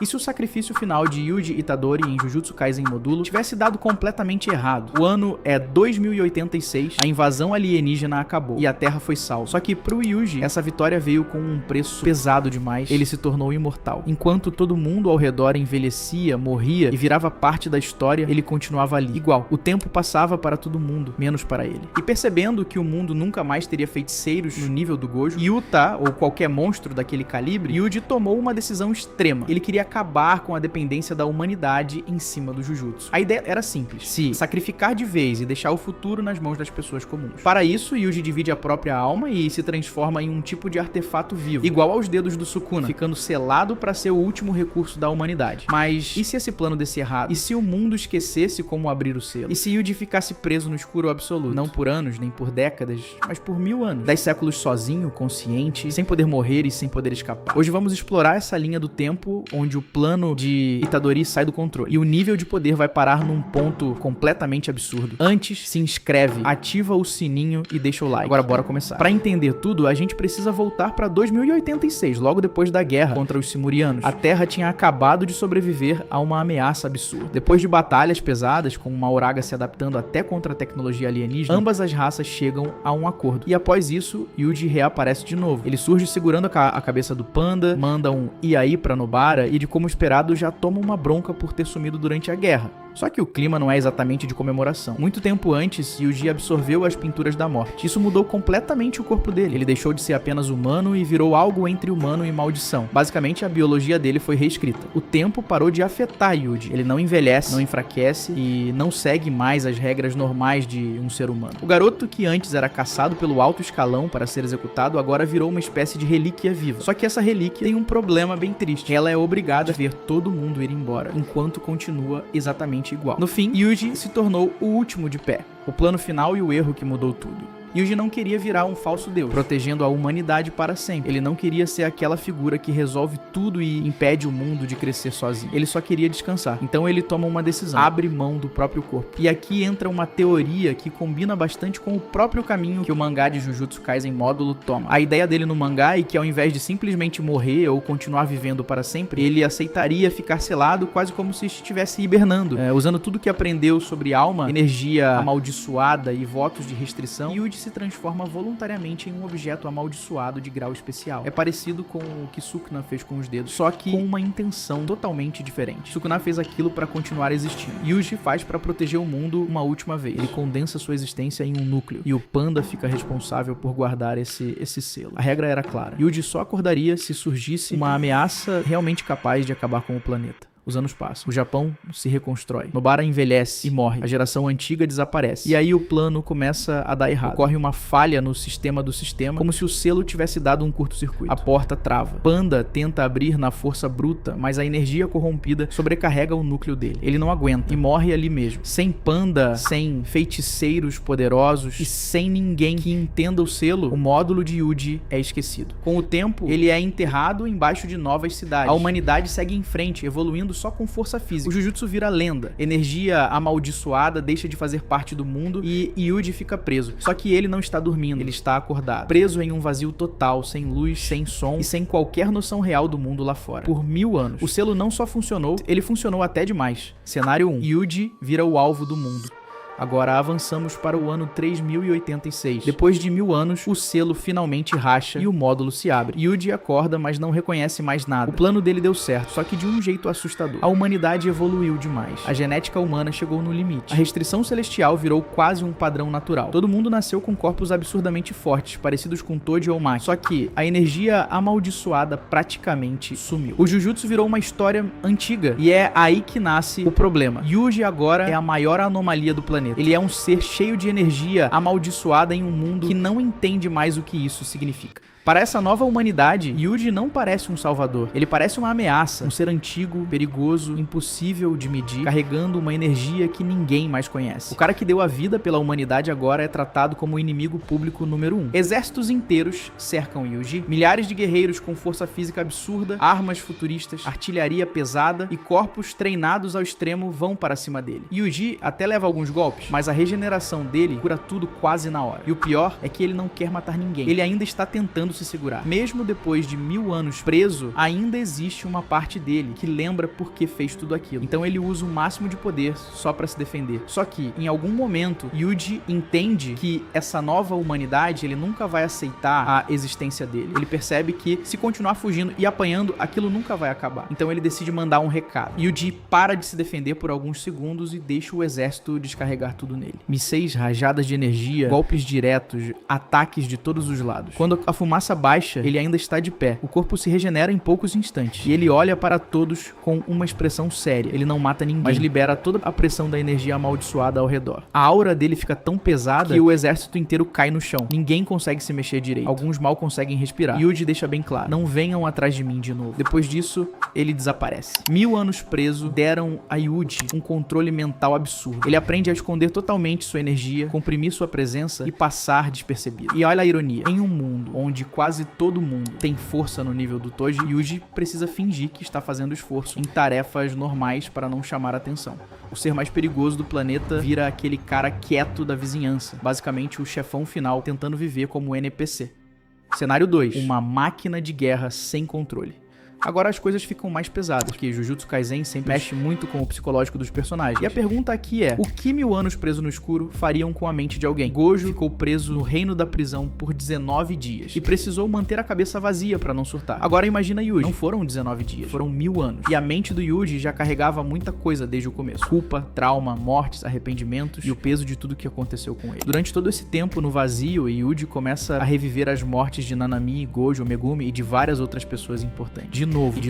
E se o sacrifício final de Yuji Itadori em Jujutsu Kaisen Modulo tivesse dado completamente errado? O ano é 2086, a invasão alienígena acabou e a Terra foi salva. Só que pro Yuji, essa vitória veio com um preço pesado demais. Ele se tornou imortal. Enquanto todo mundo ao redor envelhecia, morria e virava parte da história, ele continuava ali, igual. O tempo passava para todo mundo, menos para ele. E percebendo que o mundo nunca mais teria feiticeiros no nível do Gojo, Yuta, ou qualquer monstro daquele calibre, Yuji tomou uma decisão extrema. Ele queria acabar com a dependência da humanidade em cima do Jujutsu. A ideia era simples: se sacrificar de vez e deixar o futuro nas mãos das pessoas comuns. Para isso, Yuji divide a própria alma e se transforma em um tipo de artefato vivo, igual aos dedos do Sukuna, ficando selado para ser o último recurso da humanidade. Mas e se esse plano desse errado? E se o mundo esquecesse como abrir o selo? E se Yuji ficasse preso no escuro absoluto? Não por anos, nem por décadas, mas por 1000 anos. 10 séculos sozinho, consciente, sem poder morrer e sem poder escapar. Hoje vamos explorar essa linha do tempo onde o plano de Itadori sai do controle e o nível de poder vai parar num ponto completamente absurdo. Antes, se inscreve, ativa o sininho e deixa o like. Agora bora começar. Para entender tudo, a gente precisa voltar para 2086, logo depois da guerra contra os Simurianos. A Terra tinha acabado de sobreviver a uma ameaça absurda. Depois de batalhas pesadas, com uma Uraga se adaptando até contra a tecnologia alienígena, ambas as raças chegam a um acordo. E após isso, Yuji reaparece de novo. Ele surge segurando a cabeça do Panda, manda um "e aí" pra Nobara e, de como esperado, já toma uma bronca por ter sumido durante a guerra. Só que o clima não é exatamente de comemoração. Muito tempo antes, Yuji absorveu as pinturas da morte. Isso mudou completamente o corpo dele. Ele deixou de ser apenas humano e virou algo entre humano e maldição. Basicamente, a biologia dele foi reescrita. O tempo parou de afetar Yuji. Ele não envelhece, não enfraquece e não segue mais as regras normais de um ser humano. O garoto que antes era caçado pelo alto escalão para ser executado, agora virou uma espécie de relíquia viva. Só que essa relíquia tem um problema bem triste. Ela é obrigada a ver todo mundo ir embora, enquanto continua exatamente igual. No fim, Yuji se tornou o último de pé. O plano final e o erro que mudou tudo. Yuji não queria virar um falso deus, protegendo a humanidade para sempre. Ele não queria ser aquela figura que resolve tudo e impede o mundo de crescer sozinho. Ele só queria descansar. Então ele toma uma decisão, abre mão do próprio corpo. E aqui entra uma teoria que combina bastante com o próprio caminho que o mangá de Jujutsu Kaisen Módulo toma. A ideia dele no mangá é que, ao invés de simplesmente morrer ou continuar vivendo para sempre, ele aceitaria ficar selado quase como se estivesse hibernando, usando tudo que aprendeu sobre alma, energia amaldiçoada e votos de restrição. Yuji se transforma voluntariamente em um objeto amaldiçoado de grau especial. É parecido com o que Sukuna fez com os dedos, só que com uma intenção totalmente diferente. Sukuna fez aquilo para continuar existindo. Yuji faz para proteger o mundo uma última vez. Ele condensa sua existência em um núcleo, e o Panda fica responsável por guardar esse selo. A regra era clara. Yuji só acordaria se surgisse uma ameaça realmente capaz de acabar com o planeta. Os anos passam. O Japão se reconstrói. Nobara envelhece e morre. A geração antiga desaparece. E aí o plano começa a dar errado. Ocorre uma falha no sistema do sistema, como se o selo tivesse dado um curto-circuito. A porta trava. Panda tenta abrir na força bruta, mas a energia corrompida sobrecarrega o núcleo dele. Ele não aguenta e morre ali mesmo. Sem Panda, sem feiticeiros poderosos e sem ninguém que entenda o selo, o módulo de Yuji é esquecido. Com o tempo, ele é enterrado embaixo de novas cidades. A humanidade segue em frente, evoluindo só com força física. O Jujutsu vira lenda. Energia amaldiçoada deixa de fazer parte do mundo e Yuji fica preso. Só que ele não está dormindo, ele está acordado. Preso em um vazio total, sem luz, sem som e sem qualquer noção real do mundo lá fora. Por 1000 anos. O selo não só funcionou, ele funcionou até demais. Cenário 1. Yuji vira o alvo do mundo. Agora avançamos para o ano 3086. Depois de 1000 anos, o selo finalmente racha e o módulo se abre. Yuji acorda, mas não reconhece mais nada. O plano dele deu certo, só que de um jeito assustador. A humanidade evoluiu demais. A genética humana chegou no limite. A restrição celestial virou quase um padrão natural. Todo mundo nasceu com corpos absurdamente fortes, parecidos com Toji ou Maki. Só que a energia amaldiçoada praticamente sumiu. O Jujutsu virou uma história antiga e é aí que nasce o problema. Yuji agora é a maior anomalia do planeta. Ele é um ser cheio de energia amaldiçoada em um mundo que não entende mais o que isso significa. Para essa nova humanidade, Yuji não parece um salvador. Ele parece uma ameaça, um ser antigo, perigoso, impossível de medir, carregando uma energia que ninguém mais conhece. O cara que deu a vida pela humanidade agora é tratado como o inimigo público número 1. Exércitos inteiros cercam Yuji, milhares de guerreiros com força física absurda, armas futuristas, artilharia pesada e corpos treinados ao extremo vão para cima dele. Yuji até leva alguns golpes, mas a regeneração dele cura tudo quase na hora. E o pior é que ele não quer matar ninguém. Ele ainda está tentando tentando se segurar. Mesmo depois de 1000 anos preso, ainda existe uma parte dele que lembra por que fez tudo aquilo. Então ele usa o máximo de poder só pra se defender. Só que, em algum momento, Yuji entende que essa nova humanidade, ele nunca vai aceitar a existência dele. Ele percebe que se continuar fugindo e apanhando, aquilo nunca vai acabar. Então ele decide mandar um recado. Yuji para de se defender por alguns segundos e deixa o exército descarregar tudo nele. Mísseis, rajadas de energia, golpes diretos, ataques de todos os lados. Quando a fumaça baixa, ele ainda está de pé. O corpo se regenera em poucos instantes. E ele olha para todos com uma expressão séria. Ele não mata ninguém, mas libera toda a pressão da energia amaldiçoada ao redor. A aura dele fica tão pesada que o exército inteiro cai no chão. Ninguém consegue se mexer direito. Alguns mal conseguem respirar. Yuji deixa bem claro: não venham atrás de mim de novo. Depois disso, ele desaparece. 1000 anos preso deram a Yuji um controle mental absurdo. Ele aprende a esconder totalmente sua energia, comprimir sua presença e passar despercebido. E olha a ironia. Em um mundo onde quase todo mundo tem força no nível do Toji, Yuji precisa fingir que está fazendo esforço em tarefas normais para não chamar atenção. O ser mais perigoso do planeta vira aquele cara quieto da vizinhança, basicamente o chefão final tentando viver como NPC. Cenário 2. Uma máquina de guerra sem controle. Agora as coisas ficam mais pesadas, porque Jujutsu Kaisen sempre mexe muito com o psicológico dos personagens. E a pergunta aqui é: o que 1000 anos preso no escuro fariam com a mente de alguém? Gojo ficou preso no reino da prisão por 19 dias e precisou manter a cabeça vazia pra não surtar. Agora imagina Yuji. Não foram 19 dias, foram 1000 anos. E a mente do Yuji já carregava muita coisa desde o começo. Culpa, trauma, mortes, arrependimentos e o peso de tudo que aconteceu com ele. Durante todo esse tempo no vazio, Yuji começa a reviver as mortes de Nanami, Gojo, Megumi e de várias outras pessoas importantes. De novo.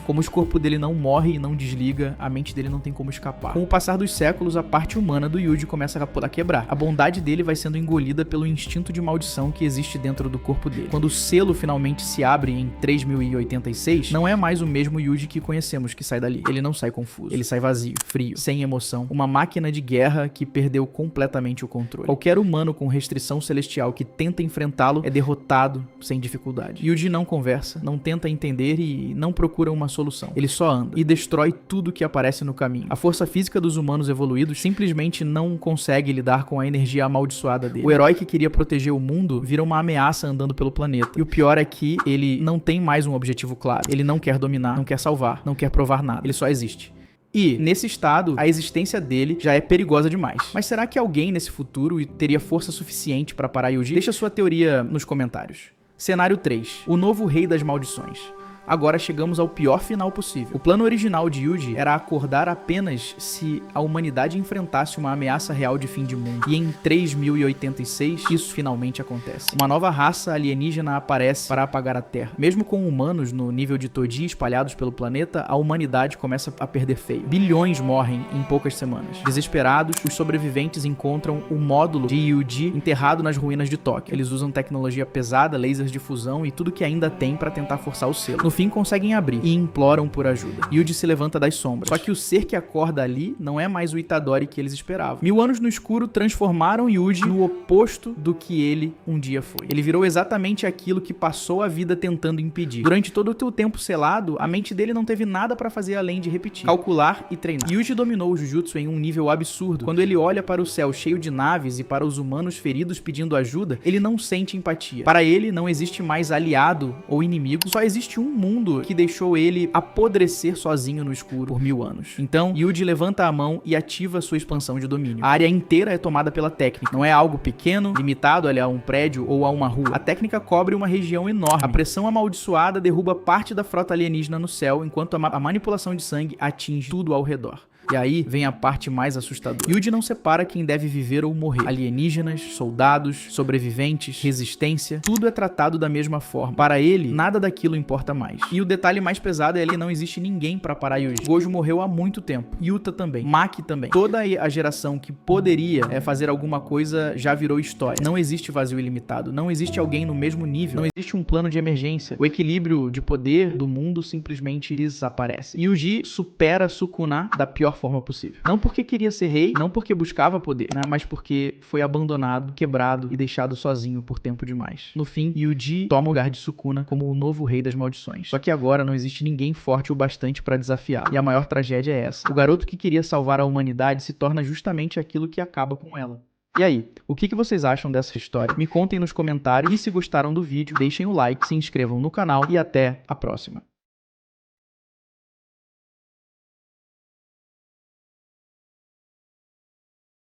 Como o corpo dele não morre e não desliga, a mente dele não tem como escapar. Com o passar dos séculos, a parte humana do Yuji começa a quebrar. A bondade dele vai sendo engolida pelo instinto de maldição que existe dentro do corpo dele. Quando o selo finalmente se abre em 3086, não é mais o mesmo Yuji que conhecemos que sai dali. Ele não sai confuso. Ele sai vazio, frio, sem emoção. Uma máquina de guerra que perdeu completamente o controle. Qualquer humano com restrição celestial que tenta enfrentá-lo é derrotado sem dificuldade. Yuji não conversa, não tenta entender e não procura uma solução. Ele só anda e destrói tudo que aparece no caminho. A força física dos humanos evoluídos simplesmente não consegue lidar com a energia amaldiçoada dele. O herói que queria proteger o mundo vira uma ameaça andando pelo planeta. E o pior é que ele não tem mais um objetivo claro. Ele não quer dominar, não quer salvar, não quer provar nada. Ele só existe. E, nesse estado, a existência dele já é perigosa demais. Mas será que alguém nesse futuro teria força suficiente para parar Yuji? Deixa sua teoria nos comentários. Cenário 3. O novo rei das maldições. Agora chegamos ao pior final possível. O plano original de Yuji era acordar apenas se a humanidade enfrentasse uma ameaça real de fim de mundo. E em 3086, isso finalmente acontece. Uma nova raça alienígena aparece para apagar a Terra. Mesmo com humanos no nível de Toji espalhados pelo planeta, a humanidade começa a perder feio. Bilhões morrem em poucas semanas. Desesperados, os sobreviventes encontram o módulo de Yuji enterrado nas ruínas de Tóquio. Eles usam tecnologia pesada, lasers de fusão e tudo que ainda tem para tentar forçar o selo. No fim, conseguem abrir e imploram por ajuda. Yuji se levanta das sombras. Só que o ser que acorda ali não é mais o Itadori que eles esperavam. 1000 anos no escuro transformaram Yuji no oposto do que ele um dia foi. Ele virou exatamente aquilo que passou a vida tentando impedir. Durante todo o seu tempo selado, a mente dele não teve nada pra fazer além de repetir, calcular e treinar. Yuji dominou o Jujutsu em um nível absurdo. Quando ele olha para o céu cheio de naves e para os humanos feridos pedindo ajuda, ele não sente empatia. Para ele, não existe mais aliado ou inimigo, só existe um mundo que deixou ele apodrecer sozinho no escuro por 1000 anos. Então, Yuji levanta a mão e ativa sua expansão de domínio. A área inteira é tomada pela técnica. Não é algo pequeno, limitado a um prédio ou a uma rua. A técnica cobre uma região enorme. A pressão amaldiçoada derruba parte da frota alienígena no céu, enquanto a manipulação de sangue atinge tudo ao redor. E aí vem a parte mais assustadora. Yuji não separa quem deve viver ou morrer. Alienígenas, soldados, sobreviventes, resistência, tudo é tratado da mesma forma. Para ele, nada daquilo importa mais. E o detalhe mais pesado é que não existe ninguém para parar Yuji. Gojo morreu há muito tempo. Yuta também. Maki também. Toda a geração que poderia fazer alguma coisa já virou história. Não existe vazio ilimitado. Não existe alguém no mesmo nível. Não existe um plano de emergência. O equilíbrio de poder do mundo simplesmente desaparece. Yuji supera Sukuna da pior forma possível. Não porque queria ser rei, não porque buscava poder, né? Mas porque foi abandonado, quebrado e deixado sozinho por tempo demais. No fim, Yuji toma o lugar de Sukuna como o novo rei das maldições. Só que agora não existe ninguém forte o bastante para desafiá-lo. E a maior tragédia é essa. O garoto que queria salvar a humanidade se torna justamente aquilo que acaba com ela. E aí, o que vocês acham dessa história? Me contem nos comentários e se gostaram do vídeo, deixem o like, se inscrevam no canal e até a próxima.